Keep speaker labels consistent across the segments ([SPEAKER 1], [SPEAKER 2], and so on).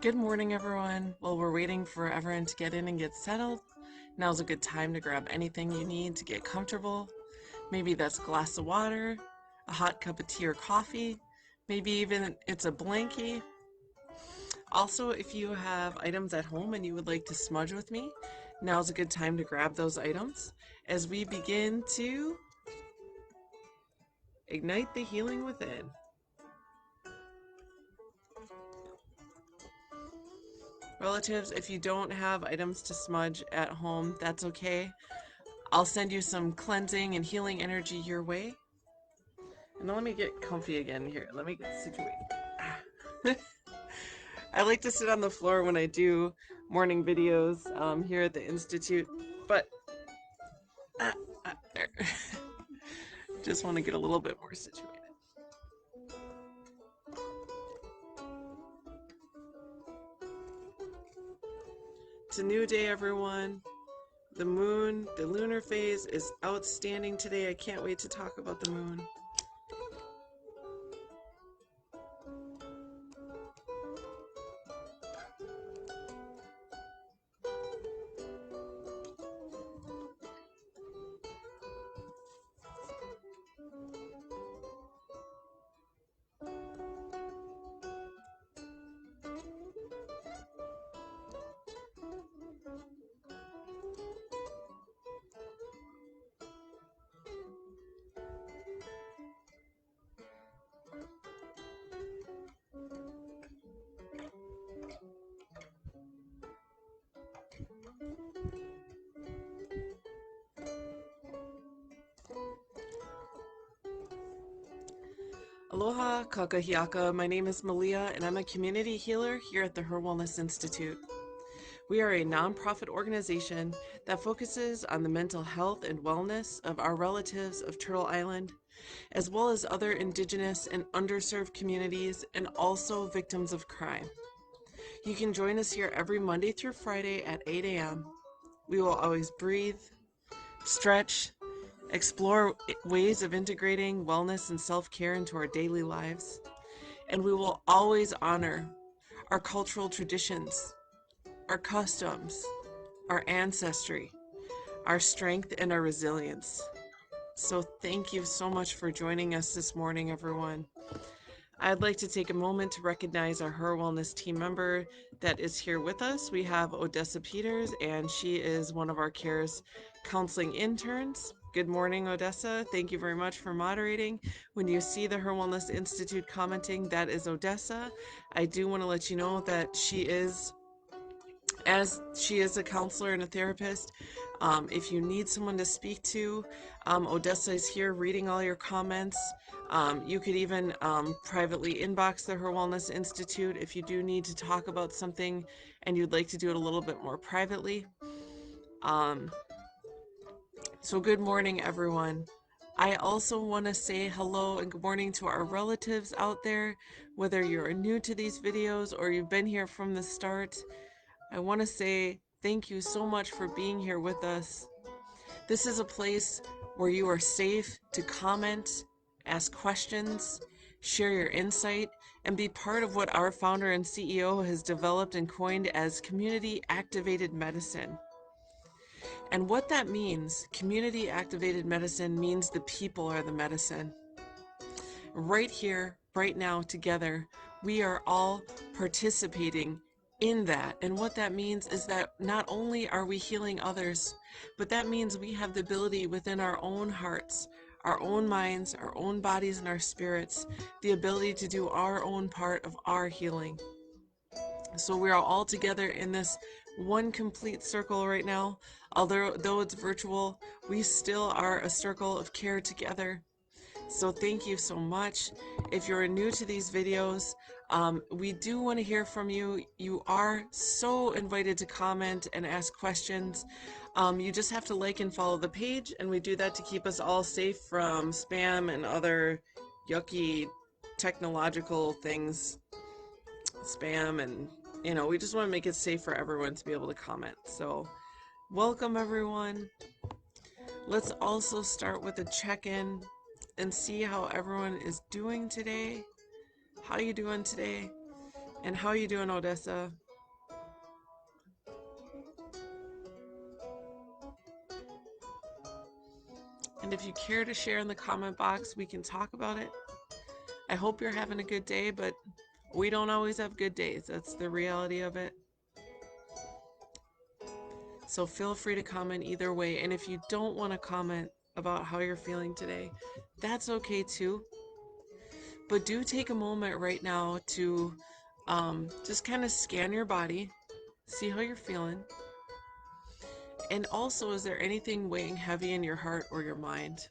[SPEAKER 1] Good morning, everyone. While we're waiting for everyone to get in and get settled, now's a good time to grab anything you need to get comfortable. Maybe that's a glass of water, a hot cup of tea or coffee, maybe even it's a blankie. Also, if you have items at home and you would like to smudge with me, now's a good time to grab those items as we begin to ignite the healing within. Relatives, if you don't have items to smudge at home, that's okay. I'll send you some cleansing and healing energy your way. And let me get comfy again here. Let me get situated. I like to sit on the floor when I do morning videos here at the Institute, but there. Just want to get a little bit more situated. It's a new day, everyone. The moon, the lunar phase is outstanding today. I can't wait to talk about the moon. Aloha, kakahiaka. My name is Malia, and I'm a community healer here at the HIR Wellness Institute. We are a nonprofit organization that focuses on the mental health and wellness of our relatives of Turtle Island, as well as other Indigenous and underserved communities, and also victims of crime. You can join us here every Monday through Friday at 8 a.m. We will always breathe, stretch, explore ways of integrating wellness and self-care into our daily lives, and we will always honor our cultural traditions, our customs, our ancestry, our strength, and our resilience. So thank you so much for joining us this morning, everyone. I'd like to take a moment to recognize our HIR Wellness team member that is here with us. We have Odessa Peters, and she is one of our CARES counseling interns. Good morning, Odessa. Thank you very much for moderating. When you see the HIR Wellness Institute commenting, that is Odessa. I do want to let you know that she is a counselor and a therapist. If you need someone to speak to, Odessa is here reading all your comments. You could even privately inbox the HIR Wellness Institute if you do need to talk about something and you'd like to do it a little bit more privately. So good morning, everyone. I also want to say hello and good morning to our relatives out there, whether you're new to these videos or you've been here from the start. I want to say thank you so much for being here with us. This is a place where you are safe to comment, ask questions, share your insight, and be part of what our founder and CEO has developed and coined as community activated medicine. And what that means, community activated medicine, means the people are the medicine. Right here, right now, together, we are all participating in that. And what that means is that not only are we healing others, but that means we have the ability within our own hearts, our own minds, our own bodies, and our spirits, the ability to do our own part of our healing. So we are all together in this one complete circle right now. Although it's virtual, we still are a circle of care together. So thank you so much. If you're new to these videos, we do want to hear from you. You are so invited to comment and ask questions. You just have to like and follow the page, and we do that to keep us all safe from spam and other yucky technological things. Spam and, we just want to make it safe for everyone to be able to comment. So welcome, everyone. Let's also start with a check-in and see how everyone is doing today. How are you doing today? And how you doing, Odessa? And if you care to share in the comment box, we can talk about it. I hope you're having a good day, but we don't always have good days. That's the reality of it. So feel free to comment either way. And if you don't want to comment about how you're feeling today, that's okay too. But do take a moment right now to just kind of scan your body, see how you're feeling. And also, is there anything weighing heavy in your heart or your mind?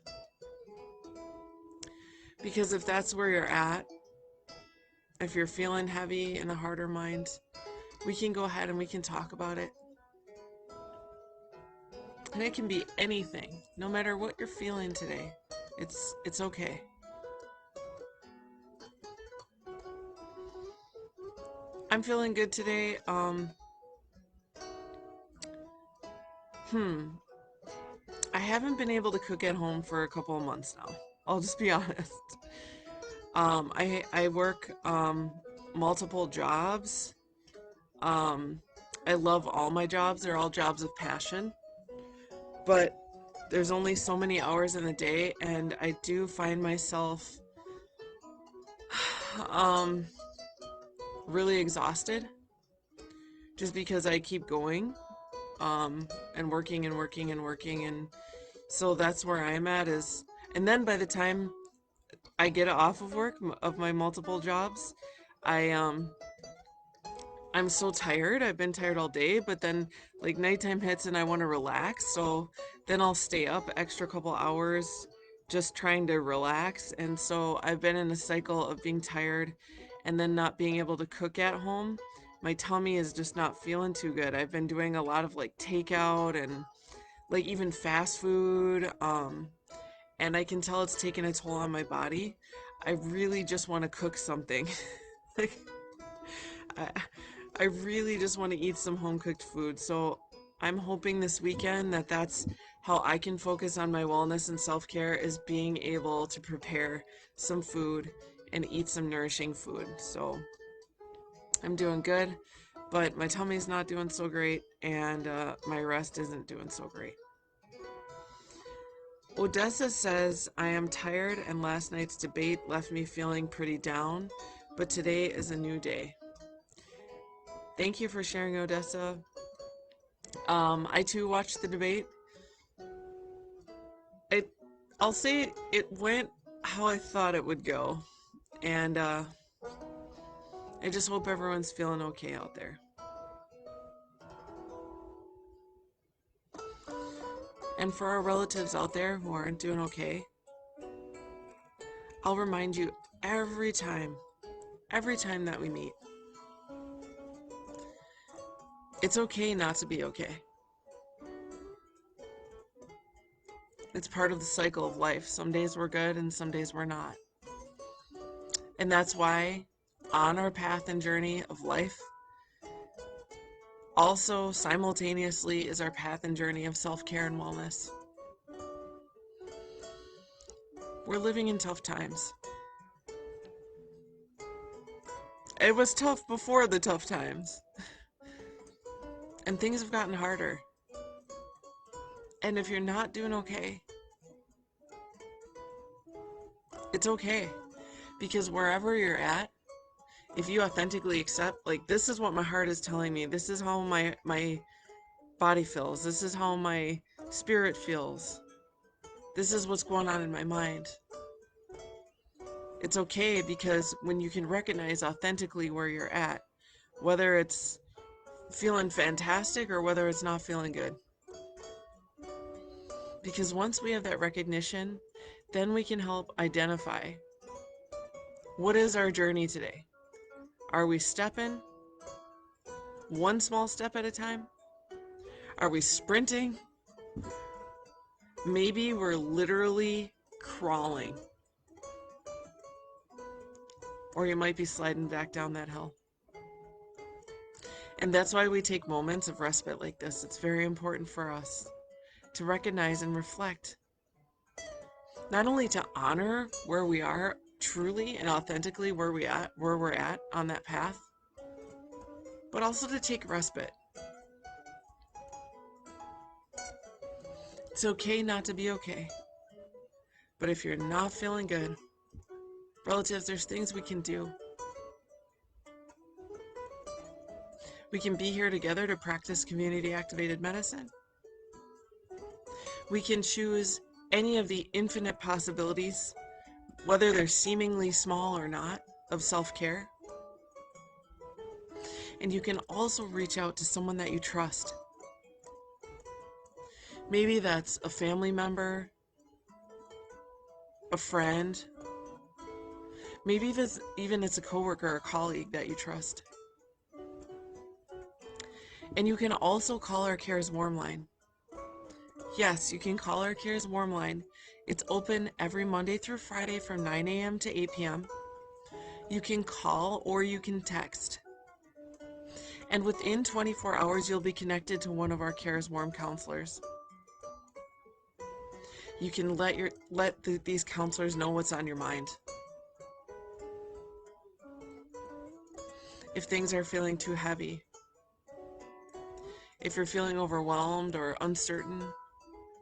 [SPEAKER 1] Because if that's where you're at, if you're feeling heavy in the heart or mind, we can go ahead and we can talk about it. And it can be anything, no matter what you're feeling today. It's okay. I'm feeling good today. I haven't been able to cook at home for a couple of months now. I'll just be honest. I work multiple jobs. I love all my jobs. They're all jobs of passion. But there's only so many hours in the day, and I do find myself really exhausted just because I keep going and working and working and working. And so that's where I'm at is, and then by the time I get off of work of my multiple jobs, I I'm so tired. I've been tired all day, but then like nighttime hits and I want to relax. So then I'll stay up extra couple hours just trying to relax. And so I've been in a cycle of being tired and then not being able to cook at home. My tummy is just not feeling too good. I've been doing a lot of like takeout and like even fast food. And I can tell it's taking a toll on my body. I really just want to cook something. like I, I really just want to eat some home cooked food. So I'm hoping this weekend that that's how I can focus on my wellness and self care is being able to prepare some food and eat some nourishing food. So I'm doing good, but my tummy's not doing so great, and my rest isn't doing so great. Odessa says, I am tired and last night's debate left me feeling pretty down, but today is a new day. Thank you for sharing, Odessa. I too watched the debate. It, I'll say it went how I thought it would go, and I just hope everyone's feeling okay out there. And for our relatives out there who aren't doing okay, I'll remind you every time that we meet, it's okay not to be okay. It's part of the cycle of life. Some days we're good and some days we're not. And that's why on our path and journey of life, also simultaneously is our path and journey of self-care and wellness. We're living in tough times. It was tough before the tough times. And things have gotten harder. And if you're not doing okay, it's okay. Because wherever you're at, if you authentically accept, like, this is what my heart is telling me, this is how my body feels, this is how my spirit feels, this is what's going on in my mind. It's okay because when you can recognize authentically where you're at, whether it's feeling fantastic or whether it's not feeling good. Because once we have that recognition, then we can help identify what is our journey today. Are we stepping one small step at a time? Are we sprinting? Maybe we're literally crawling. Or you might be sliding back down that hill. And that's why we take moments of respite like this. It's very important for us to recognize and reflect. Not only to honor where we are truly and authentically where we're at on that path, but also to take respite. It's okay not to be okay. But if you're not feeling good, relatives, there's things we can do. We can be here together to practice community activated medicine. We can choose any of the infinite possibilities, whether they're seemingly small or not, of self-care. And you can also reach out to someone that you trust. Maybe that's a family member, a friend, maybe even it's a coworker or a colleague that you trust. And you can also call our Cares Warm Line. Yes, you can call our Cares Warm Line. It's open every Monday through Friday from 9 a.m. to 8 p.m. You can call or you can text. And within 24 hours, you'll be connected to one of our Cares Warm counselors. You can let these counselors know what's on your mind. If things are feeling too heavy, if you're feeling overwhelmed or uncertain,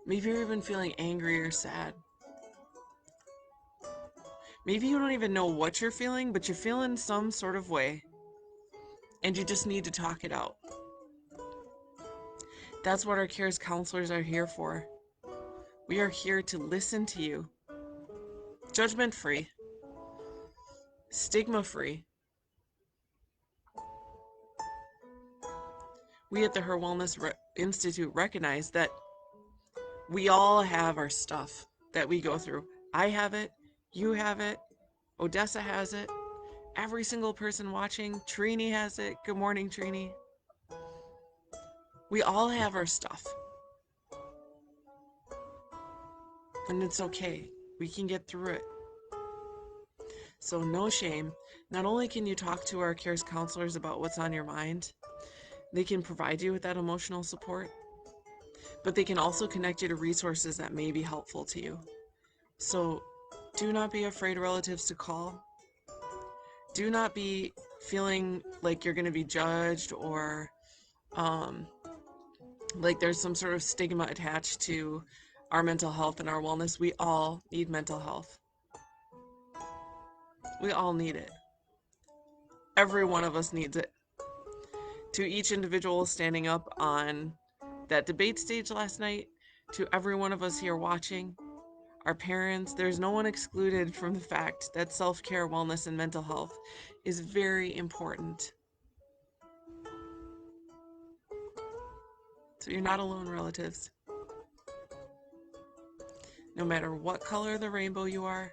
[SPEAKER 1] maybe you're even feeling angry or sad. Maybe you don't even know what you're feeling, but you're feeling some sort of way, and you just need to talk it out. That's what our Cares counselors are here for. We are here to listen to you, judgment-free, stigma-free. We at the HIR Wellness Institute recognize that we all have our stuff that we go through. I have it, you have it, Odessa has it, every single person watching, Trini has it. Good morning, Trini. We all have our stuff. And it's okay. We can get through it. So no shame. Not only can you talk to our Cares counselors about what's on your mind, they can provide you with that emotional support, but they can also connect you to resources that may be helpful to you. So do not be afraid, relatives, to call. Do not be feeling like you're going to be judged or like there's some sort of stigma attached to our mental health and our wellness. We all need mental health. We all need it. Every one of us needs it. To each individual standing up on that debate stage last night, to every one of us here watching, our parents, there's no one excluded from the fact that self-care, wellness, and mental health is very important. So you're not alone, relatives. No matter what color of the rainbow you are,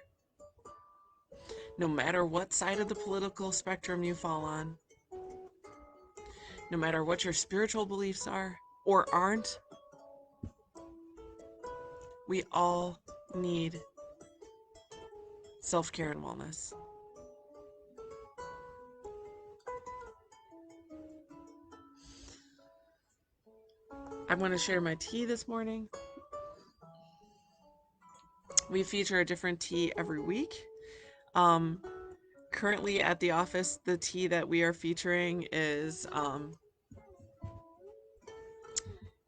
[SPEAKER 1] no matter what side of the political spectrum you fall on, no matter what your spiritual beliefs are or aren't, we all need self-care and wellness. I'm going to share my tea this morning. We feature a different tea every week. Currently at the office, the tea that we are featuring is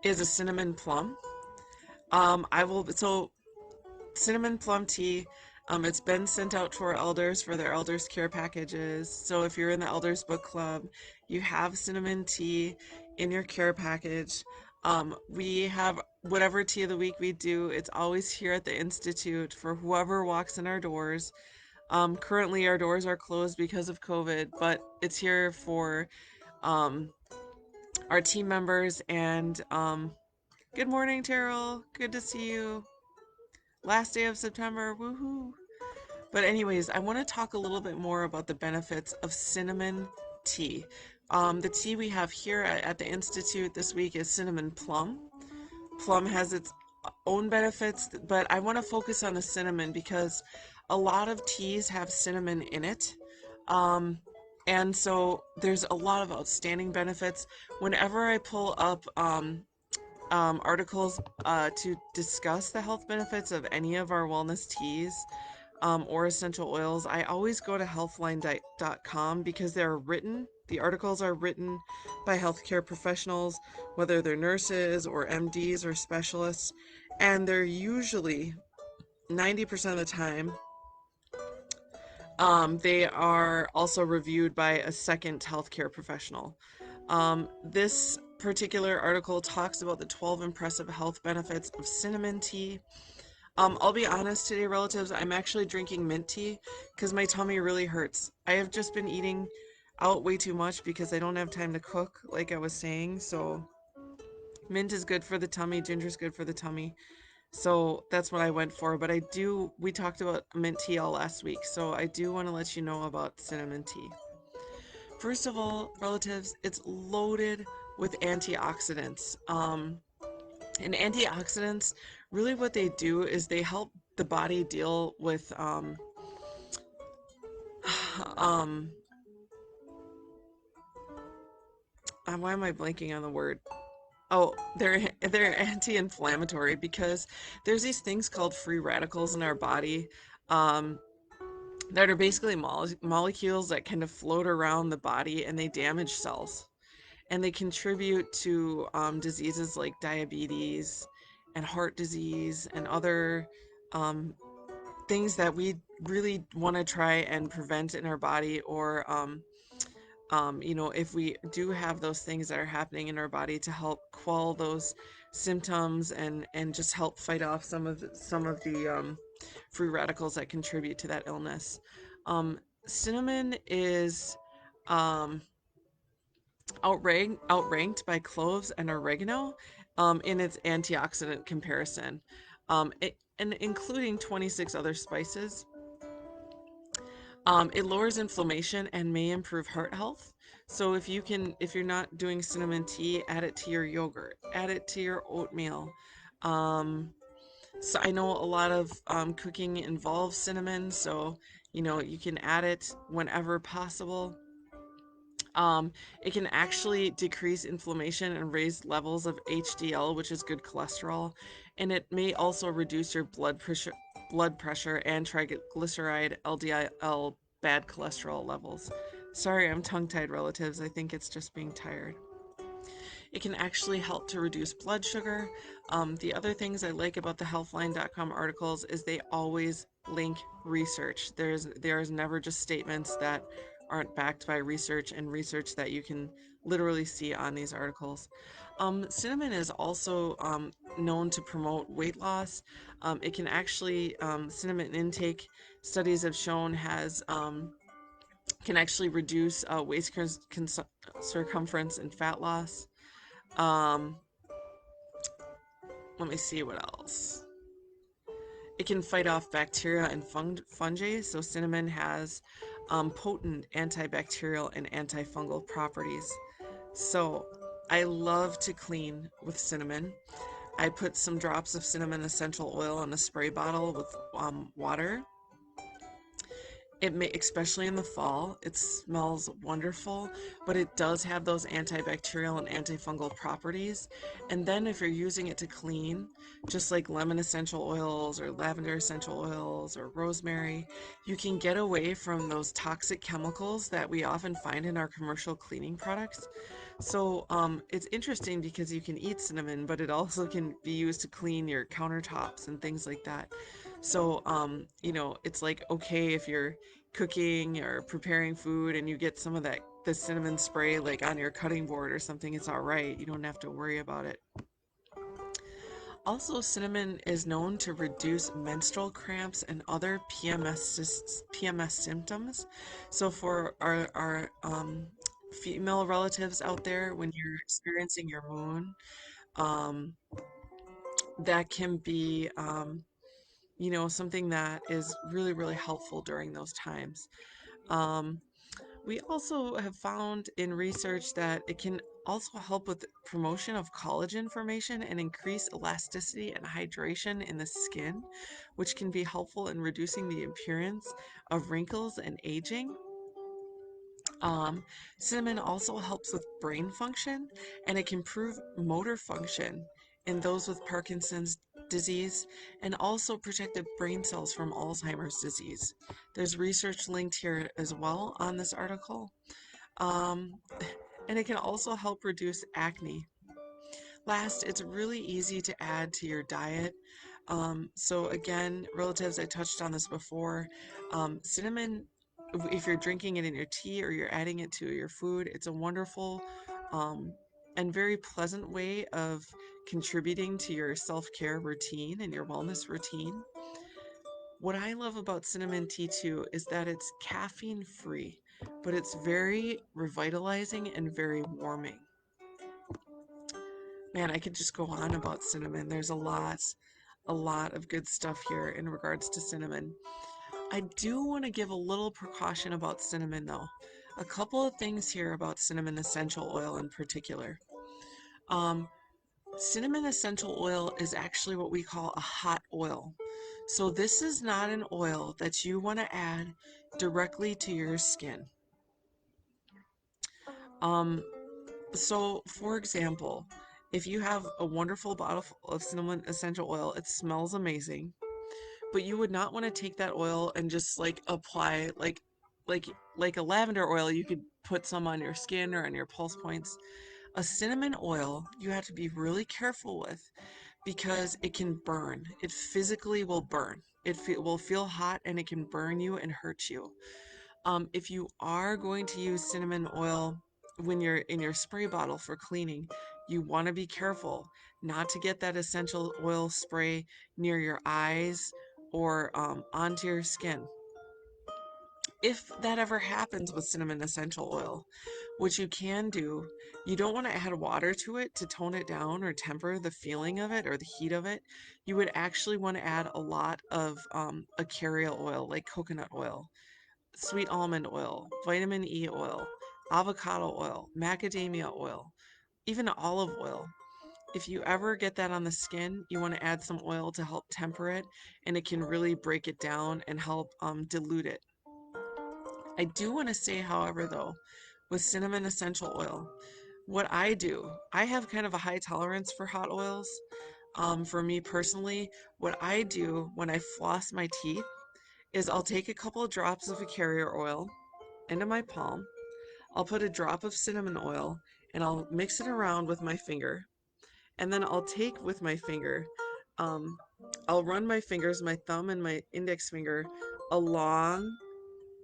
[SPEAKER 1] a cinnamon plum. Cinnamon plum tea, it's been sent out to our elders for their elders care packages. So if you're in the elders book club, you have cinnamon tea in your care package. We have whatever tea of the week we do, it's always here at the Institute for whoever walks in our doors. Currently our doors are closed because of COVID, but it's here for our team members. And good morning, Terrell. Good to see you. Last day of September, woohoo. But anyways, I want to talk a little bit more about the benefits of cinnamon tea. The tea we have here at the Institute this week is cinnamon plum. Plum has its own benefits, but I want to focus on the cinnamon because a lot of teas have cinnamon in it. And so there's a lot of outstanding benefits. Whenever I pull up articles to discuss the health benefits of any of our wellness teas or essential oils, I always go to healthline.com because they're written The articles are written by healthcare professionals, whether they're nurses or MDs or specialists, and they're usually 90% of the time, they are also reviewed by a second healthcare professional. This particular article talks about the 12 impressive health benefits of cinnamon tea. I'll be honest today, relatives, I'm actually drinking mint tea because my tummy really hurts. I have just been eating out way too much because I don't have time to cook, like I was saying. So mint is good for the tummy, ginger's good for the tummy. So that's what I went for. But we talked about mint tea all last week. So I do want to let you know about cinnamon tea. First of all, relatives, it's loaded with antioxidants. And antioxidants, really what they do is they help the body deal with, um, why am I blanking on the word? Oh, they're anti-inflammatory because there's these things called free radicals in our body, um, that are basically molecules that kind of float around the body and they damage cells. And they contribute to diseases like diabetes and heart disease and other um, things that we really want to try and prevent in our body, or if we do have those things that are happening in our body, to help quell those symptoms and just help fight off some of the free radicals that contribute to that illness. Cinnamon is um, outranked by cloves and oregano in its antioxidant comparison, and including 26 other spices. It lowers inflammation and may improve heart health. So if you're not doing cinnamon tea, add it to your yogurt, add it to your oatmeal. Um, so I know a lot of cooking involves cinnamon, so you can add it whenever possible. It can actually decrease inflammation and raise levels of HDL, which is good cholesterol, and it may also reduce your blood pressure and triglyceride LDL bad cholesterol levels. Sorry, I'm tongue-tied, relatives. I think it's just being tired. It can actually help to reduce blood sugar. The other things I like about the healthline.com articles is they always link research. There's never just statements that aren't backed by research, and research that you can literally see on these articles. Cinnamon is also known to promote weight loss. It can actually, cinnamon intake studies have shown can actually reduce waist circumference and fat loss. Um, Let me see what else. It can fight off bacteria and fungi. So cinnamon has potent antibacterial and antifungal properties. So I love to clean with cinnamon. I put some drops of cinnamon essential oil in a spray bottle with water. Especially in the fall, it smells wonderful, but it does have those antibacterial and antifungal properties. And then if you're using it to clean, just like lemon essential oils or lavender essential oils or rosemary, you can get away from those toxic chemicals that we often find in our commercial cleaning products. So it's interesting because you can eat cinnamon, but it also can be used to clean your countertops and things like that. So, it's like okay if you're cooking or preparing food and you get some of the cinnamon spray like on your cutting board or something, it's all right. You don't have to worry about it. Also, cinnamon is known to reduce menstrual cramps and other PMS symptoms. So for our female relatives out there, when you're experiencing your moon, um, that can be something that is really, really helpful during those times. Um, we also have found in research that it can also help with promotion of collagen formation and increase elasticity and hydration in the skin, which can be helpful in reducing the appearance of wrinkles and aging. Um, Cinnamon also helps with brain function, and it can improve motor function in those with Parkinson's disease, and also protect the brain cells from Alzheimer's disease. There's research linked here as well on this article. Um, and it can also help reduce acne. Last, it's really easy to add to your diet. So again, relatives, I touched on this before. Cinnamon, if you're drinking it in your tea or you're adding it to your food, it's a wonderful um, and very pleasant way of contributing to your self-care routine and your wellness routine. What I love about cinnamon tea too is that it's caffeine free, but it's very revitalizing and very warming. Man, I could just go on about cinnamon. There's a lot of good stuff here in regards to cinnamon. I do want to give a little precaution about cinnamon though. A couple of things here about cinnamon essential oil in particular. Um, Cinnamon essential oil is actually what we call a hot oil. So this is not an oil that you want to add directly to your skin. Um, so for example, if you have a wonderful bottle of cinnamon essential oil, it smells amazing, but you would not want to take that oil and just like apply like like a lavender oil, you could put some on your skin or on your pulse points. A cinnamon oil, you have to be really careful with because it can burn. It physically will burn. Will feel hot and it can burn you and hurt you. If you are going to use cinnamon oil when you're in your spray bottle for cleaning, you want to be careful not to get that essential oil spray near your eyes or onto your skin. If that ever happens with cinnamon essential oil, what you can do, you don't want to add water to it to tone it down or temper the feeling of it or the heat of it. You would actually want to add a lot of a carrier oil like coconut oil, sweet almond oil, vitamin E oil, avocado oil, macadamia oil, even olive oil. If you ever get that on the skin, you want to add some oil to help temper it, and it can really break it down and help dilute it. I do want to say, however, though, with cinnamon essential oil, what I do, I have kind of a high tolerance for hot oils. For me personally, what I do when I floss my teeth is I'll take a couple of drops of a carrier oil into my palm. I'll put a drop of cinnamon oil and I'll mix it around with my finger. And then I'll take with my finger, um, I'll run my fingers, my thumb and my index finger along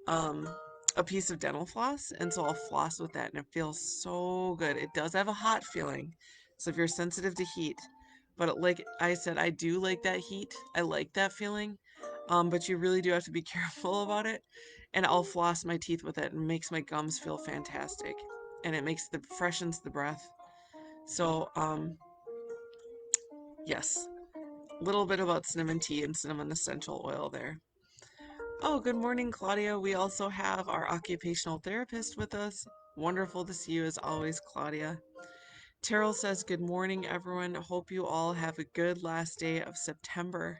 [SPEAKER 1] um, a piece of dental floss. And so I'll floss with that and it feels so good. It does have a hot feeling. So if you're sensitive to heat, but like I said, I do like that heat. I like that feeling. But you really do have to be careful about it. And I'll floss my teeth with it and it makes my gums feel fantastic. And it makes the freshens the breath. So, yes, a little bit about cinnamon tea and cinnamon essential oil there. Oh, good morning, Claudia. We also have our occupational therapist with us. Wonderful to see you as always, Claudia. Terrell says, good morning, everyone. Hope you all have a good last day of September.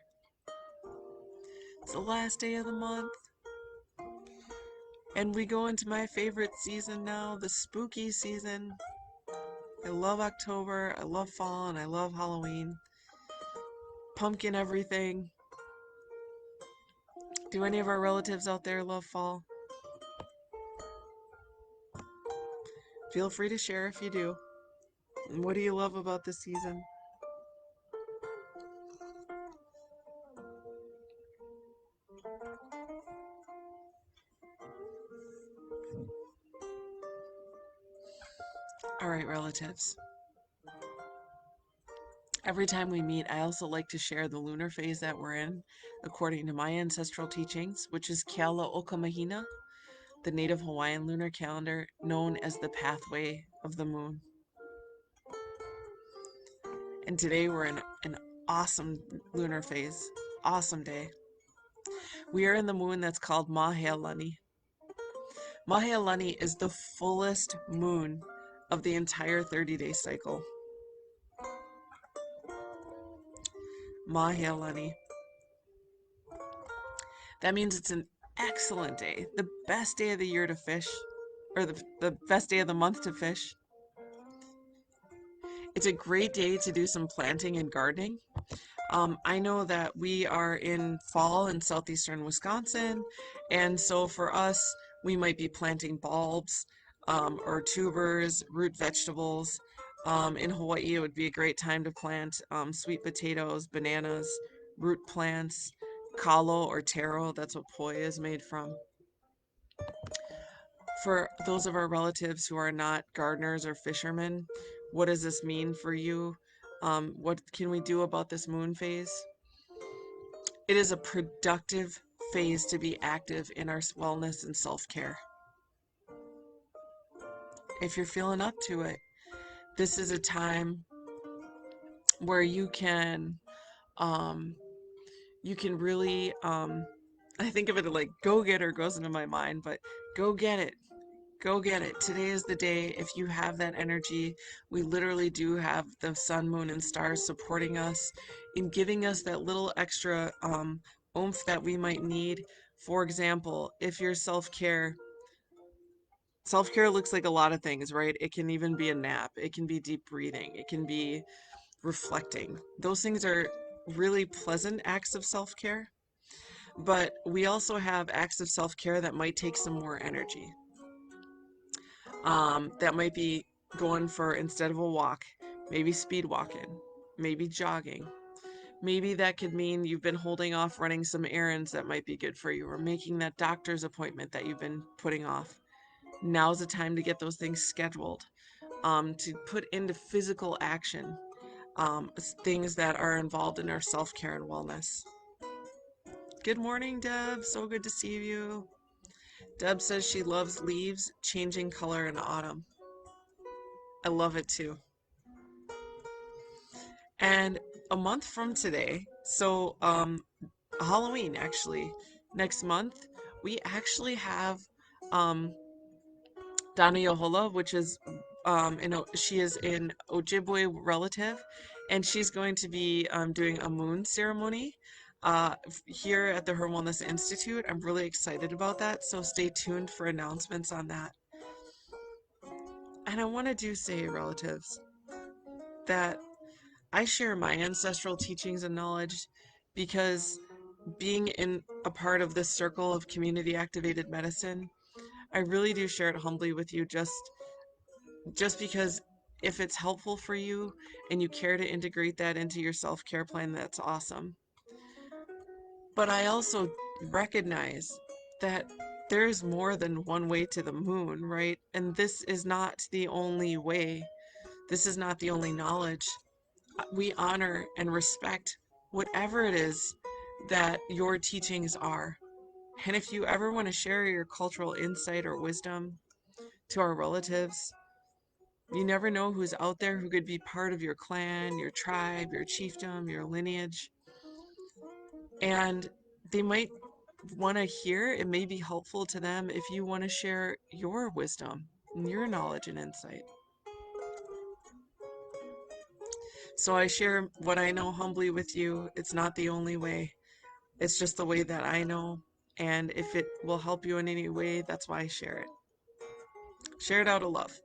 [SPEAKER 1] It's the last day of the month. And we go into my favorite season now, the spooky season. I love October, I love fall, and I love Halloween. Pumpkin everything. Do any of our relatives out there love fall? Feel free to share if you do. And what do you love about this season? All right, relatives. Every time we meet, I also like to share the lunar phase that we're in, according to my ancestral teachings, which is Keala Okamahina, the native Hawaiian lunar calendar known as the pathway of the moon. And today we're in an awesome lunar phase. Awesome day. We are in the moon that's called Mahealani. Mahealani is the fullest moon of the entire 30-day cycle. Mahealani. That means it's an excellent day, the best day of the year to fish, or the best day of the month to fish. It's a great day to do some planting and gardening. I know that we are in fall in southeastern Wisconsin, and so for us, we might be planting bulbs. or tubers, root vegetables. In Hawaii, it would be a great time to plant sweet potatoes, bananas, root plants, kalo or taro. That's what poi is made from. For those of our relatives who are not gardeners or fishermen, what does this mean for you? What can we do about this moon phase? It is a productive phase to be active in our wellness and self-care. If you're feeling up to it, this is a time where um, you can really, I think of it like go getter goes into my mind, but go get it. Go get it. Today is the day. If you have that energy, we literally do have the sun, moon, and stars supporting us in giving us that little extra oomph that we might need. For example, if your self-care looks like a lot of things, right? It can even be a nap. It can be deep breathing. It can be reflecting. Those things are really pleasant acts of self-care, but we also have acts of self-care that might take some more energy. That might be going for, instead of a walk, maybe speed walking, maybe jogging. Maybe that could mean you've been holding off running some errands that might be good for you, or making that doctor's appointment that you've been putting off. Now's the time to get those things scheduled, to put into physical action things that are involved in our self-care and wellness. Good morning, Deb. So good to see you. Deb says she loves leaves changing color in autumn. I love it too. And a month from today, so Halloween actually, next month, we actually have um, Dana Yohola, which is she is an Ojibwe relative, and she's going to be doing a moon ceremony here at the HIR Wellness Institute. I'm really excited about that, so stay tuned for announcements on that. And I want to do say, relatives, that I share my ancestral teachings and knowledge because being in a part of this circle of community activated medicine, I really do share it humbly with you, just because if it's helpful for you and you care to integrate that into your self-care plan, that's awesome. But I also recognize that there's more than one way to the moon, right? And this is not the only way. This is not the only knowledge. We honor and respect whatever it is that your teachings are. And if you ever want to share your cultural insight or wisdom to our relatives, you never know who's out there who could be part of your clan, your tribe, your chiefdom, your lineage. And they might want to hear, it may be helpful to them if you want to share your wisdom and your knowledge and insight. So I share what I know humbly with you. It's not the only way. It's just the way that I know. And if it will help you in any way, that's why I share it. Share it out of love.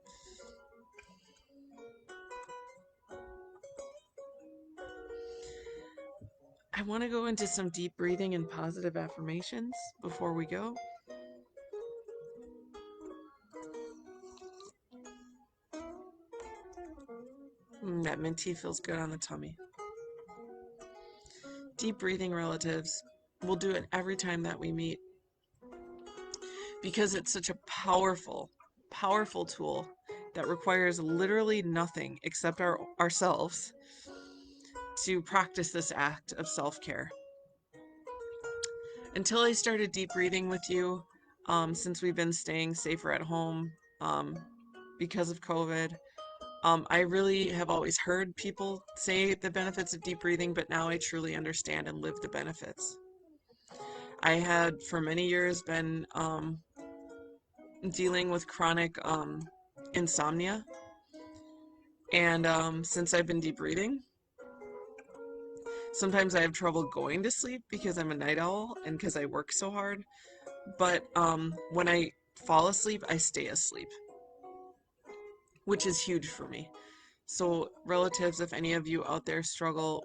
[SPEAKER 1] I want to go into some deep breathing and positive affirmations before we go. That mint tea feels good on the tummy. Deep breathing, relatives. We'll do it every time that we meet because it's such a powerful, powerful tool that requires literally nothing except ourselves to practice this act of self-care. Until I started deep breathing with you, since we've been staying safer at home because of COVID, I really have always heard people say the benefits of deep breathing, but now I truly understand and live the benefits. I had for many years been dealing with chronic insomnia, and since I've been deep breathing, sometimes I have trouble going to sleep because I'm a night owl and because I work so hard. But when I fall asleep, I stay asleep, which is huge for me. So relatives, if any of you out there struggle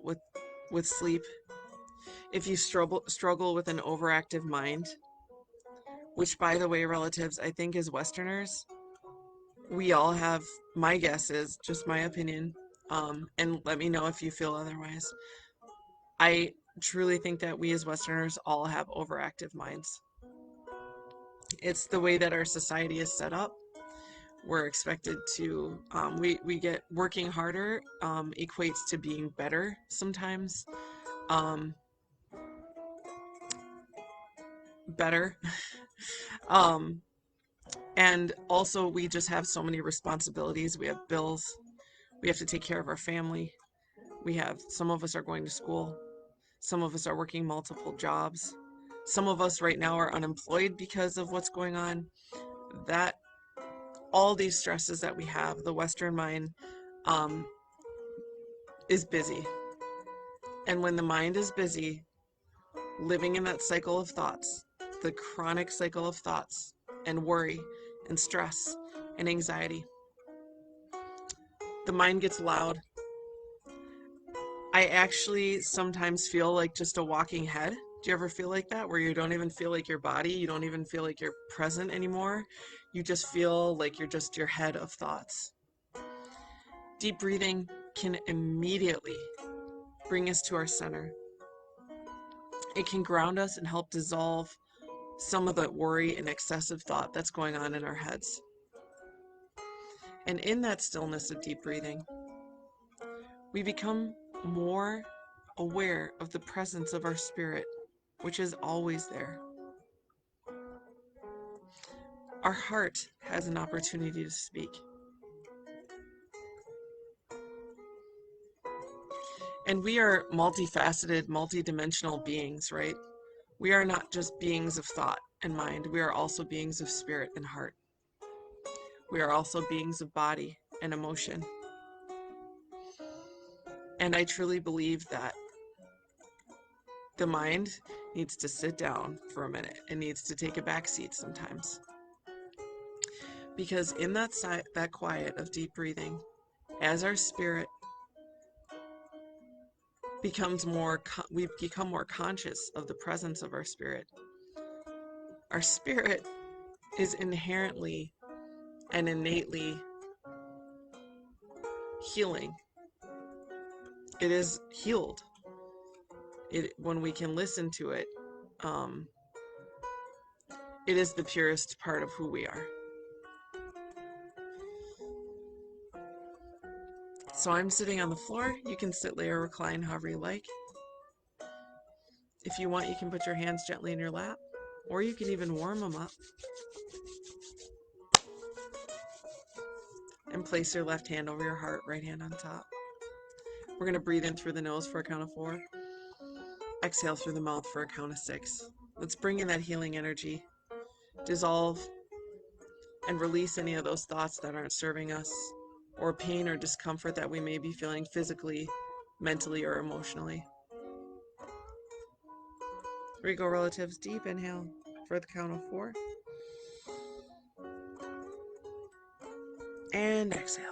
[SPEAKER 1] with sleep, if you struggle with an overactive mind, which by the way, relatives, I think as Westerners, We all have, my guess is, just my opinion, and let me know if you feel otherwise. I truly think that we as Westerners all have overactive minds. It's the way that our society is set up. We're expected to, we get working harder equates to being better sometimes. Um, better. um, and also, we just have so many responsibilities. We have bills. We have to take care of our family. Some of us are going to school. Some of us are working multiple jobs. Some of us right now are unemployed because of what's going on. That all these stresses that we have, the Western mind um, is busy. And when the mind is busy, living in that cycle of thoughts, the chronic cycle of thoughts and worry and stress and anxiety, the mind gets loud. I actually sometimes feel like just a walking head. Do you ever feel like that, where you don't even feel like your body, you don't even feel like you're present anymore? You just feel like you're just your head of thoughts. Deep breathing can immediately bring us to our center. It can ground us and help dissolve some of the worry and excessive thought that's going on in our heads. And in that stillness of deep breathing, we become more aware of the presence of our spirit, which is always there. Our heart has an opportunity to speak. And we are multifaceted, multidimensional beings, right? We are not just beings of thought and mind. We are also beings of spirit and heart. We are also beings of body and emotion. And I truly believe that the mind needs to sit down for a minute. It needs to take a back seat sometimes. Because in that quiet of deep breathing, as our spirit becomes more, we become more conscious of the presence of our spirit. Our spirit is inherently and innately healing. It is healed. When we can listen to it, it is the purest part of who we are. So I'm sitting on the floor. You can sit, lay, or recline however you like. If you want, you can put your hands gently in your lap, or you can even warm them up. And place your left hand over your heart, right hand on top. We're going to breathe in through the nose for a count of 4. Exhale through the mouth for a count of 6. Let's bring in that healing energy. Dissolve and release any of those thoughts that aren't serving us, or pain or discomfort that we may be feeling physically, mentally, or emotionally. Here we go, relatives. Deep inhale for the count of 4. And exhale.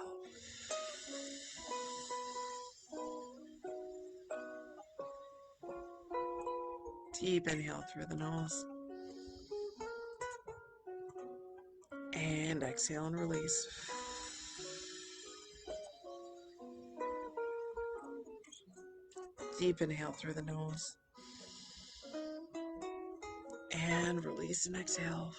[SPEAKER 1] Deep inhale through the nose. And exhale and release. Deep inhale through the nose. And release and exhale.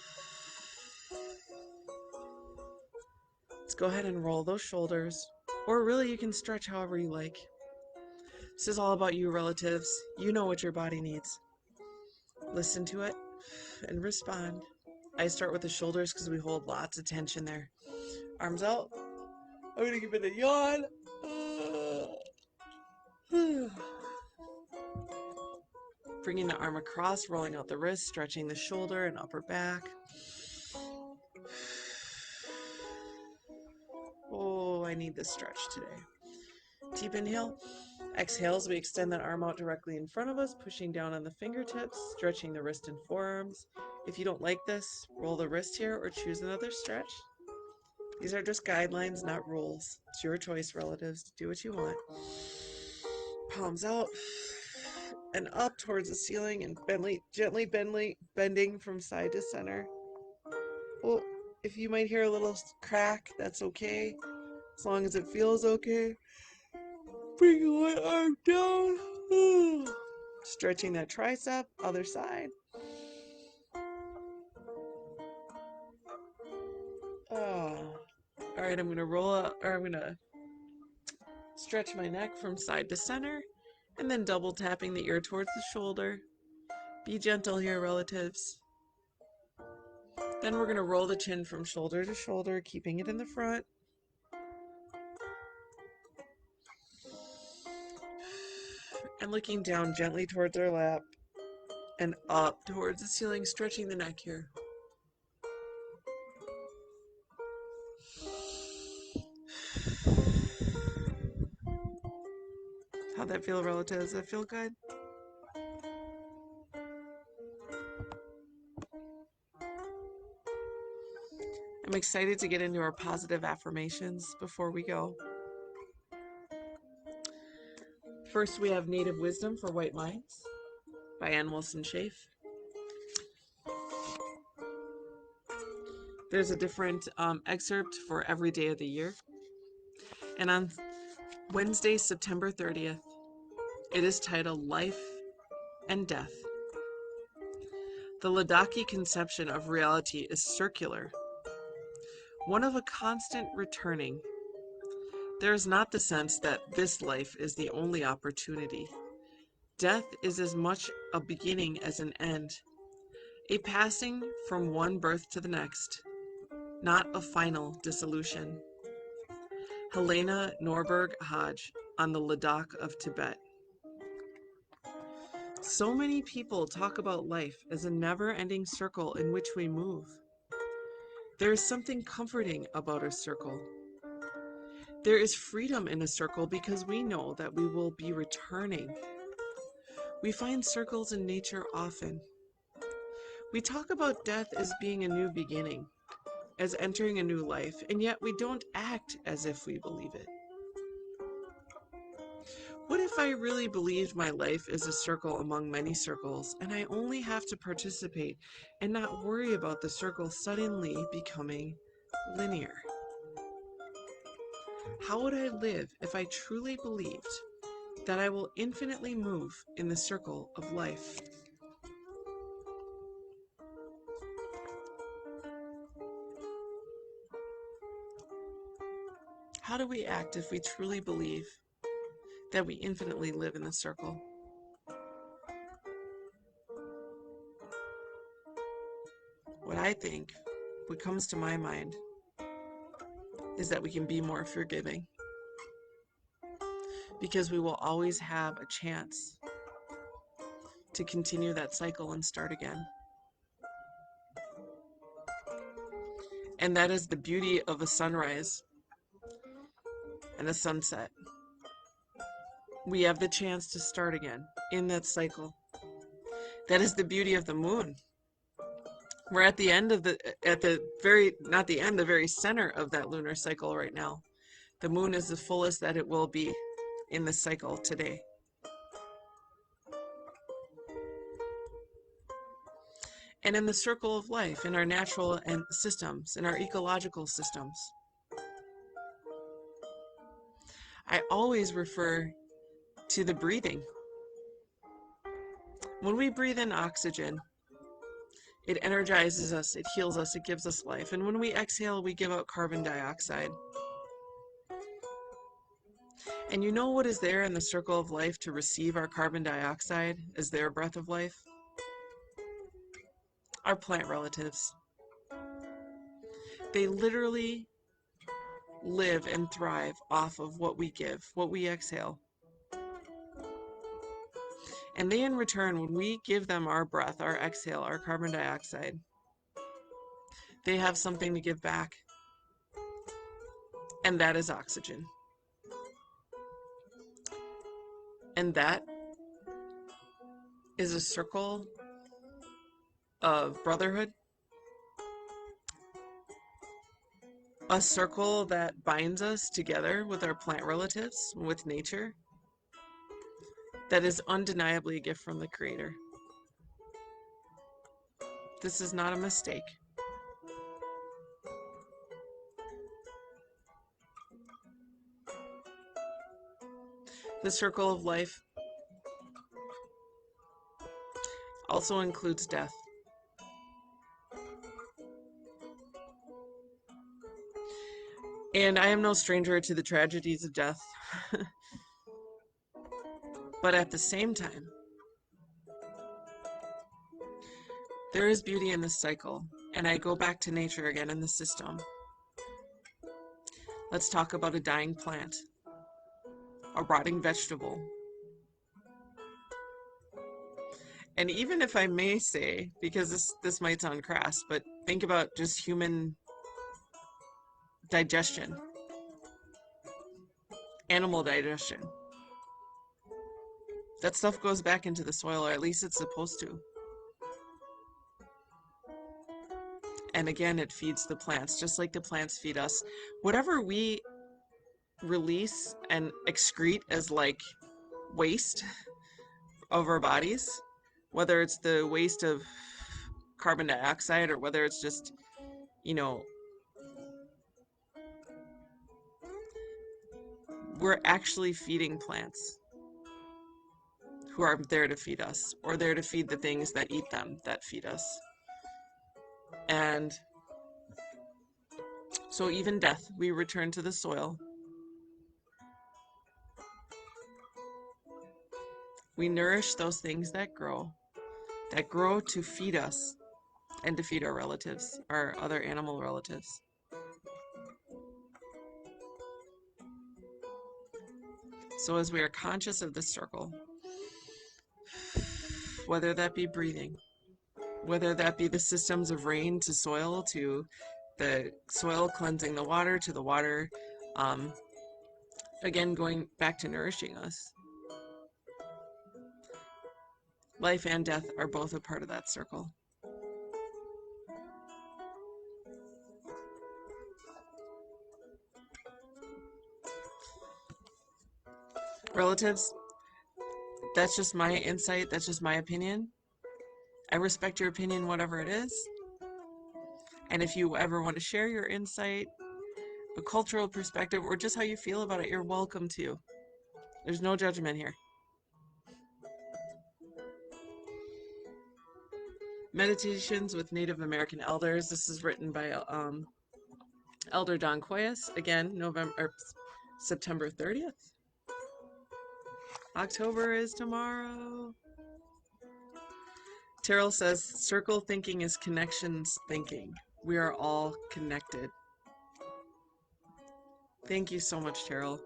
[SPEAKER 1] Let's go ahead and roll those shoulders. Or really, you can stretch however you like. This is all about you, relatives. You know what your body needs. Listen to it and respond. I start with the shoulders because we hold lots of tension there. Arms out. I'm going to give it a yawn. Bringing the arm across, rolling out the wrist, stretching the shoulder and upper back. Oh, I need this stretch today. Deep inhale. Exhale as we extend that arm out directly in front of us, pushing down on the fingertips, stretching the wrist and forearms. If you don't like this, roll the wrist here or choose another stretch. These are just guidelines, not rules. It's your choice, relatives. Do what you want. Palms out and up towards the ceiling and gently bending from side to center. Oh, If you might hear a little crack, that's okay, as long as it feels okay. Bring one arm down. Stretching that tricep, other side. Oh. All right, I'm gonna stretch my neck from side to center, and then double tapping the ear towards the shoulder. Be gentle here, relatives. Then we're gonna roll the chin from shoulder to shoulder, keeping it in the front. And looking down gently towards our lap and up towards the ceiling, stretching the neck here. How'd that feel, relatives? Does that feel good? I'm excited to get into our positive affirmations before we go. First, we have Native Wisdom for White Minds by Ann Wilson Schaaf. There's a different excerpt for every day of the year. And on Wednesday, September 30th, it is titled Life and Death. The Ladakhi conception of reality is circular, one of a constant returning. There is not the sense that this life is the only opportunity. Death is as much a beginning as an end, a passing from one birth to the next, not a final dissolution. Helena Norberg Hodge on the Ladakh of Tibet. So many people talk about life as a never-ending circle in which we move. There is something comforting about a circle. There is freedom in a circle because we know that we will be returning. We find circles in nature often. We talk about death as being a new beginning, as entering a new life, and yet we don't act as if we believe it. What if I really believed my life is a circle among many circles, and I only have to participate and not worry about the circle suddenly becoming linear? How would I live if I truly believed that I will infinitely move in the circle of life? How do we act if we truly believe that we infinitely live in the circle? What I think, what comes to my mind, is that we can be more forgiving, because we will always have a chance to continue that cycle and start again. And that is the beauty of a sunrise and a sunset. We have the chance to start again in that cycle. That is the beauty of the moon. We're at the end of the very center of that lunar cycle right now. The moon is the fullest that it will be in the cycle today. And in the circle of life, in our natural systems, in our ecological systems, I always refer to the breathing. When we breathe in oxygen, it energizes us, it heals us, it gives us life. And when we exhale, we give out carbon dioxide. And you know what is there in the circle of life to receive our carbon dioxide as their breath of life? Our plant relatives. They literally live and thrive off of what we give, what we exhale. And they, in return, when we give them our breath, our exhale, our carbon dioxide, they have something to give back. And that is oxygen. And that is a circle of brotherhood, a circle that binds us together with our plant relatives, with nature, that is undeniably a gift from the Creator. This is not a mistake. The circle of life also includes death. And I am no stranger to the tragedies of death. But at the same time, there is beauty in this cycle. And I go back to nature again in the system. Let's talk about a dying plant, a rotting vegetable. And even if I may say, because this might sound crass, but think about just human digestion, animal digestion. That stuff goes back into the soil, or at least it's supposed to. And again, it feeds the plants, just like the plants feed us. Whatever we release and excrete as like waste of our bodies, whether it's the waste of carbon dioxide or whether it's just, you know, we're actually feeding plants who are there to feed us, or there to feed the things that eat them, that feed us. And so even death, we return to the soil. We nourish those things that grow to feed us and to feed our relatives, our other animal relatives. So as we are conscious of this circle, whether that be breathing, whether that be the systems of rain to soil, to the soil cleansing the water, to the water, again, going back to nourishing us. Life and death are both a part of that circle. Relatives, that's just my insight, that's just my opinion. I respect your opinion, whatever it is. And if you ever want to share your insight, a cultural perspective, or just how you feel about it, you're welcome to. There's no judgment here. Meditations with Native American Elders. This is written by Elder Don Coyas. Again, September 30th. October is tomorrow. Terrell says, circle thinking is connections thinking. We are all connected. Thank you so much, Terrell.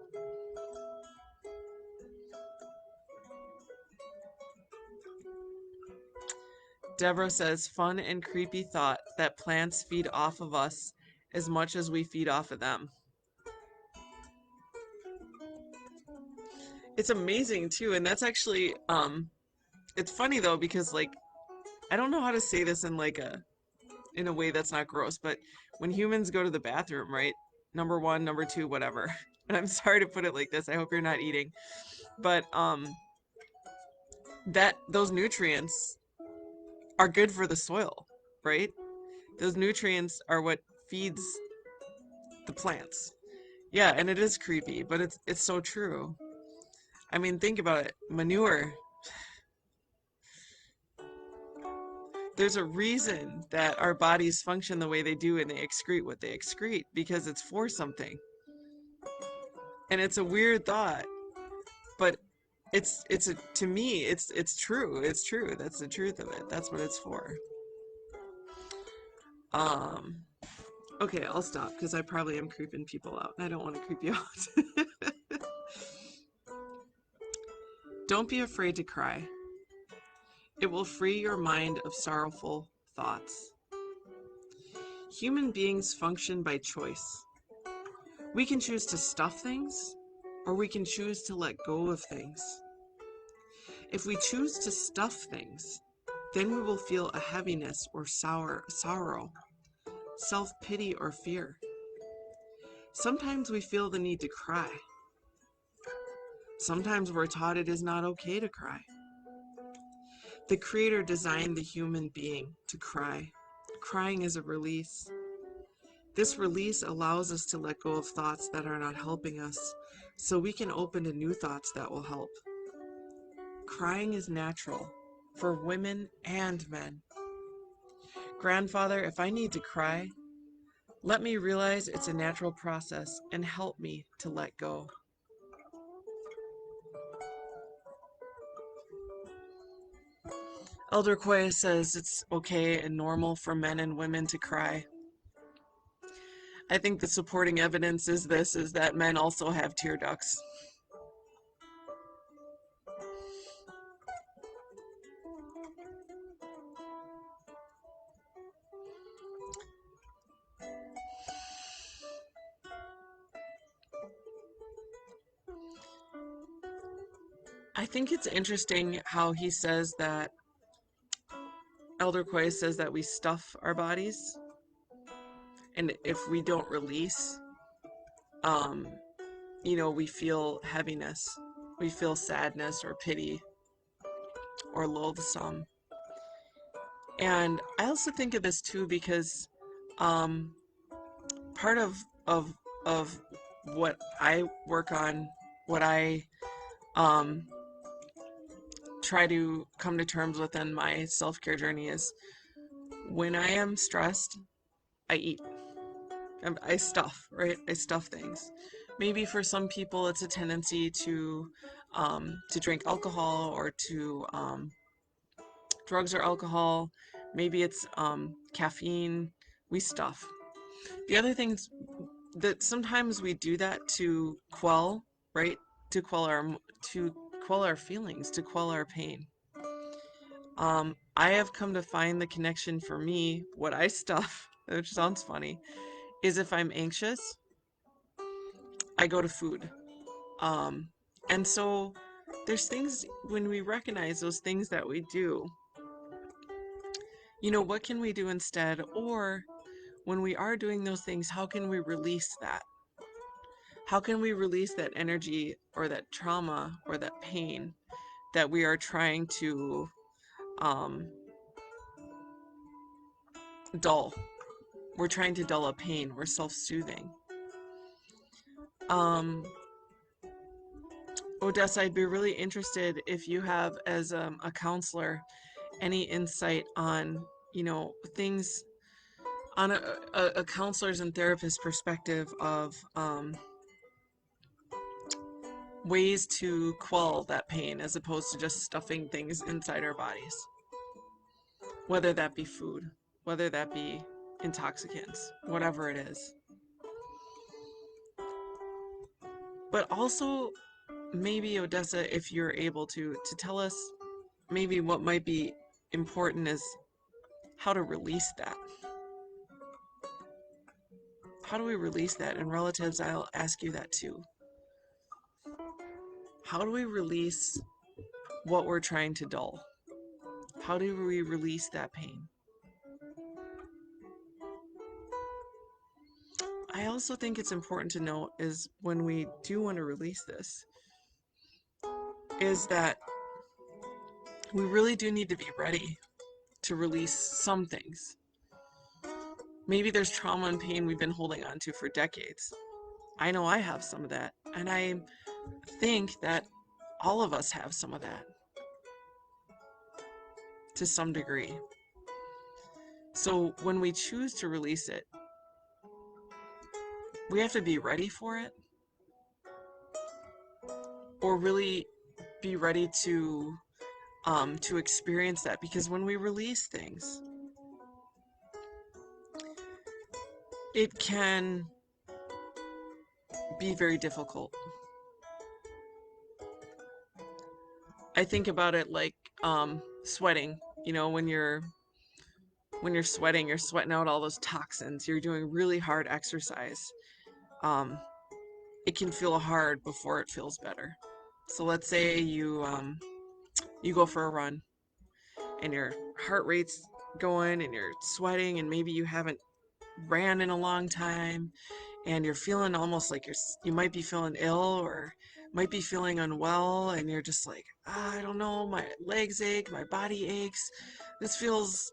[SPEAKER 1] Deborah says, fun and creepy thought that plants feed off of us as much as we feed off of them. It's amazing too, and that's actually, it's funny though, because like, I don't know how to say this in in a way that's not gross, but when humans go to the bathroom, right? Number one, number two, whatever. And I'm sorry to put it like this. I hope you're not eating. But those nutrients are good for the soil, right? Those nutrients are what feeds the plants. Yeah, and it is creepy, but it's so true. I mean, think about it. Manure. There's a reason that our bodies function the way they do and they excrete what they excrete, because it's for something. And it's a weird thought, but to me, it's true. It's true. That's the truth of it. That's what it's for. Okay, I'll stop because I probably am creeping people out and I don't want to creep you out. Don't be afraid to cry. It will free your mind of sorrowful thoughts. Human beings function by choice. We can choose to stuff things, or we can choose to let go of things. If we choose to stuff things, then we will feel a heaviness or sorrow, self-pity or fear. Sometimes we feel the need to cry. Sometimes we're taught it is not okay to cry. The Creator designed the human being to cry. Crying is a release. This release allows us to let go of thoughts that are not helping us. so we can open to new thoughts that will help. Crying is natural for women and men. Grandfather, if I need to cry, let me realize it's a natural process and help me to let go. Elder Koya says it's okay and normal for men and women to cry. I think the supporting evidence is that men also have tear ducts. I think it's interesting how he says that Elder Koya says that we stuff our bodies, and if we don't release, um, we feel heaviness, we feel sadness or pity or loathsome. And I also think of this too because um, part of what I work on, what I um, try to come to terms with in my self-care journey is when I am stressed, I eat. I stuff, right? I stuff things. Maybe for some people, it's a tendency to drink alcohol or to drugs or alcohol. Maybe it's caffeine. We stuff. The other things that sometimes we do that to quell, right? To quell our feelings, to quell our pain. I have come to find the connection for me, what I stuff, which sounds funny, is if I'm anxious, I go to food. Um, and so there's things when we recognize those things that we do, what can we do instead? Or when we are doing those things, how can we release that? How can we release that energy or that trauma or that pain that we are trying to um, dull? We're trying to dull a pain. We're self-soothing. Odessa, I'd be really interested if you have, as a counselor, any insight on, things on a counselor's and therapist perspective of ways to quell that pain as opposed to just stuffing things inside our bodies, whether that be food, whether that be intoxicants, whatever it is. But also, maybe Odessa, if you're able to tell us maybe what might be important is how to release that. How do we release that? And relatives, I'll ask you that too. How do we release what we're trying to dull? How do we release that pain? I also think it's important to note is when we do want to release this, is that we really do need to be ready to release some things. Maybe there's trauma and pain we've been holding on to for decades. I know I have some of that, and I think that all of us have some of that to some degree. So when we choose to release it, we have to be ready for it, or really be ready to experience that, because when we release things, it can be very difficult. I think about it like sweating. When you're sweating, you're sweating out all those toxins. You're doing really hard exercise. Um, it can feel hard before it feels better. So let's say you go for a run and your heart rate's going and you're sweating and maybe you haven't ran in a long time and you're feeling almost like you might be feeling ill or might be feeling unwell, and you're just like, I don't know, my legs ache, my body aches, this feels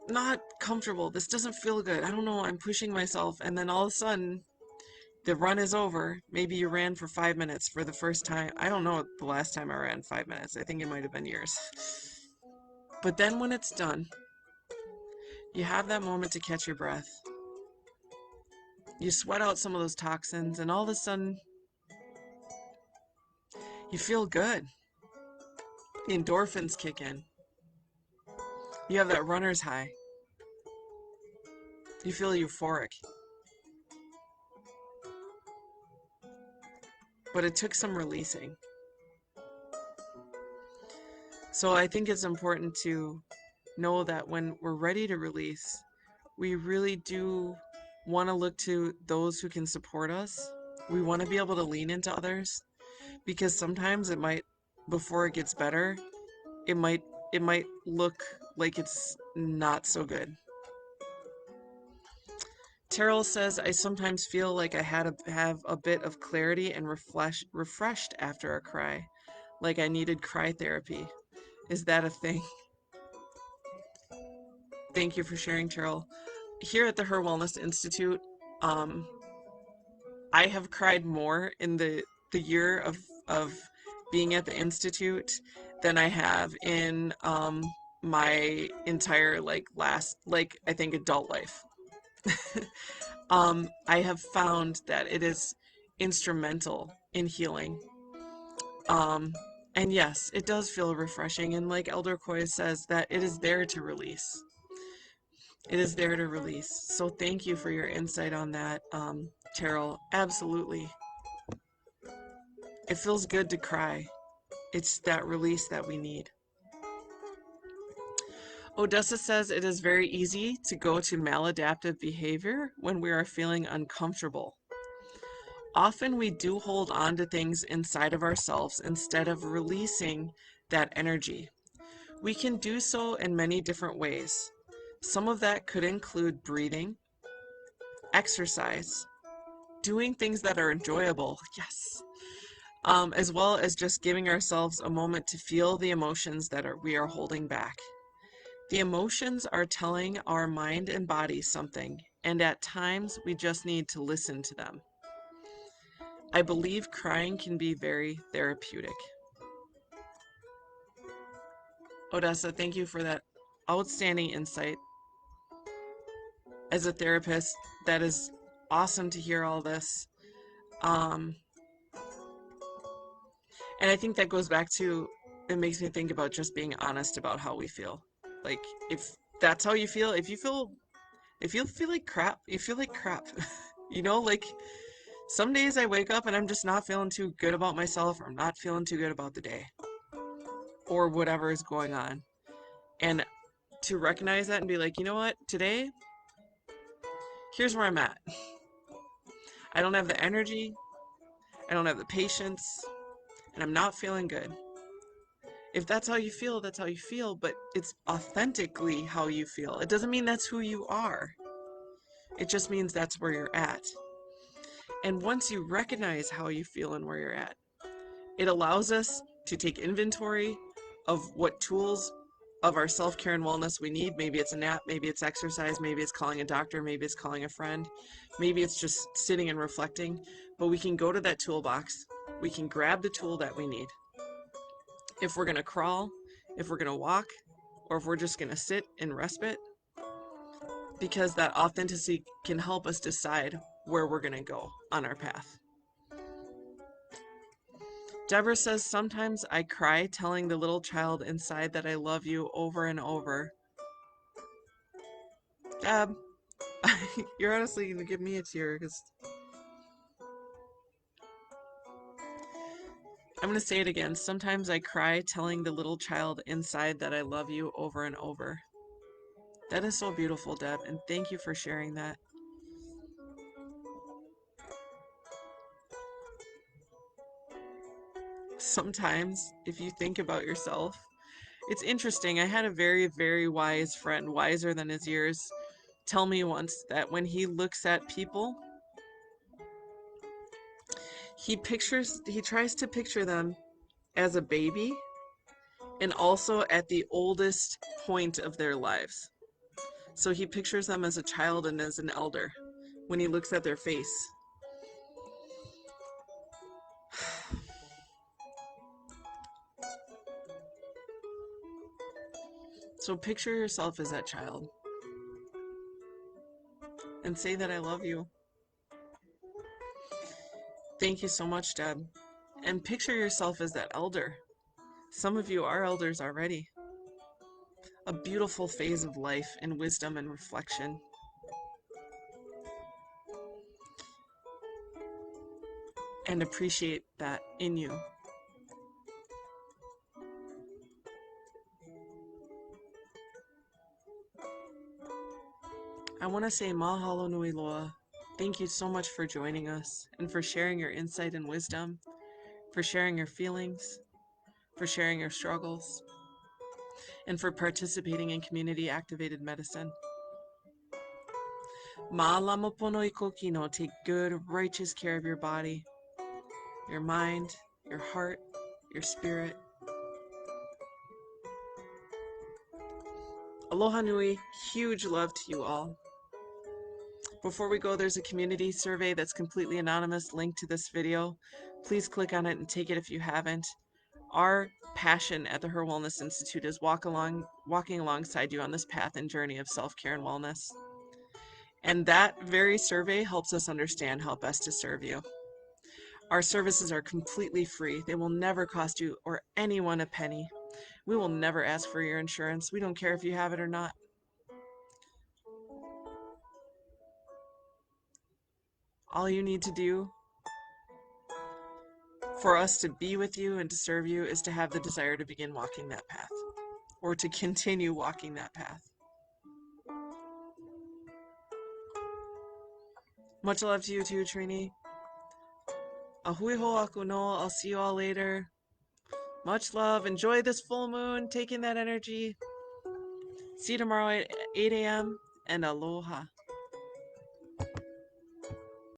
[SPEAKER 1] not comfortable, this doesn't feel good, I don't know, I'm pushing myself, and then all of a sudden The run is over. Maybe you ran for 5 minutes for the first time. I don't know the last time I ran 5 minutes. I think it might have been years. But then when it's done, you have that moment to catch your breath. You sweat out some of those toxins, and all of a sudden, you feel good. The endorphins kick in. You have that runner's high. You feel euphoric. But it took some releasing. So I think it's important to know that when we're ready to release, we really do want to look to those who can support us. We want to be able to lean into others, because sometimes it might, before it gets better, it might look like it's not so good. Terrell says, I sometimes feel like I have a bit of clarity and refreshed after a cry, like I needed cry therapy. Is that a thing? Thank you for sharing, Terrell. Here at the HIR Wellness Institute, I have cried more in the year of being at the Institute than I have in my entire I think adult life. I have found that it is instrumental in healing. And yes, it does feel refreshing. And like Elder Koya says, that it is there to release. It is there to release. So thank you for your insight on that, Terrell. Absolutely. It feels good to cry. It's that release that we need. Odessa says it is very easy to go to maladaptive behavior when we are feeling uncomfortable. Often we do hold on to things inside of ourselves instead of releasing that energy. We can do so in many different ways. Some of that could include breathing, exercise, doing things that are enjoyable, yes, as well as just giving ourselves a moment to feel the emotions that we are holding back. The emotions are telling our mind and body something, and at times we just need to listen to them. I believe crying can be very therapeutic. Odessa, thank you for that outstanding insight. As a therapist, that is awesome to hear all this. And I think that goes back to, it makes me think about just being honest about how we feel. Like, if that's how you feel, if you feel like crap, you feel like crap. You know, like some days I wake up and I'm just not feeling too good about myself, or I'm not feeling too good about the day, or whatever is going on. And to recognize that and be like, you know what, today, here's where I'm at. I don't have the energy, I don't have the patience, and I'm not feeling good. If that's how you feel, that's how you feel, but it's authentically how you feel. It doesn't mean that's who you are. It just means that's where you're at. And once you recognize how you feel and where you're at, it allows us to take inventory of what tools of our self-care and wellness we need. Maybe it's a nap, maybe it's exercise, maybe it's calling a doctor, maybe it's calling a friend, maybe it's just sitting and reflecting. But we can go to that toolbox, we can grab the tool that we need. If we're going to crawl, if we're going to walk, or if we're just going to sit in respite, because that authenticity can help us decide where we're going to go on our path. Deborah says, sometimes I cry telling the little child inside that I love you over and over. Deb, you're honestly going to give me a tear, because I'm going to say it again. Sometimes I cry telling the little child inside that I love you over and over. That is so beautiful, Deb, and thank you for sharing that. Sometimes, if you think about yourself, it's interesting. I had a very, very wise friend, wiser than his years, tell me once that when he looks at people, he tries to picture them as a baby and also at the oldest point of their lives. So he pictures them as a child and as an elder when he looks at their face. So picture yourself as that child and say that I love you. Thank you so much, Deb. And picture yourself as that elder. Some of you are elders already. A beautiful phase of life and wisdom and reflection. And appreciate that in you. I want to say mahalo nui loa. Thank you so much for joining us and for sharing your insight and wisdom, for sharing your feelings, for sharing your struggles, and for participating in community activated medicine. Ma'alama pono I kokino. Take good, righteous care of your body, your mind, your heart, your spirit. Aloha nui. Huge love to you all. Before we go, there's a community survey that's completely anonymous linked to this video. Please click on it and take it if you haven't. Our passion at the HIR Wellness Institute is walking alongside you on this path and journey of self-care and wellness. And that very survey helps us understand how best to serve you. Our services are completely free. They will never cost you or anyone a penny. We will never ask for your insurance. We don't care if you have it or not. All you need to do for us to be with you and to serve you is to have the desire to begin walking that path or to continue walking that path. Much love to you too, Trini. Ahui ho aku no. I'll see you all later. Much love. Enjoy this full moon. Take in that energy. See you tomorrow at 8 a.m. and aloha.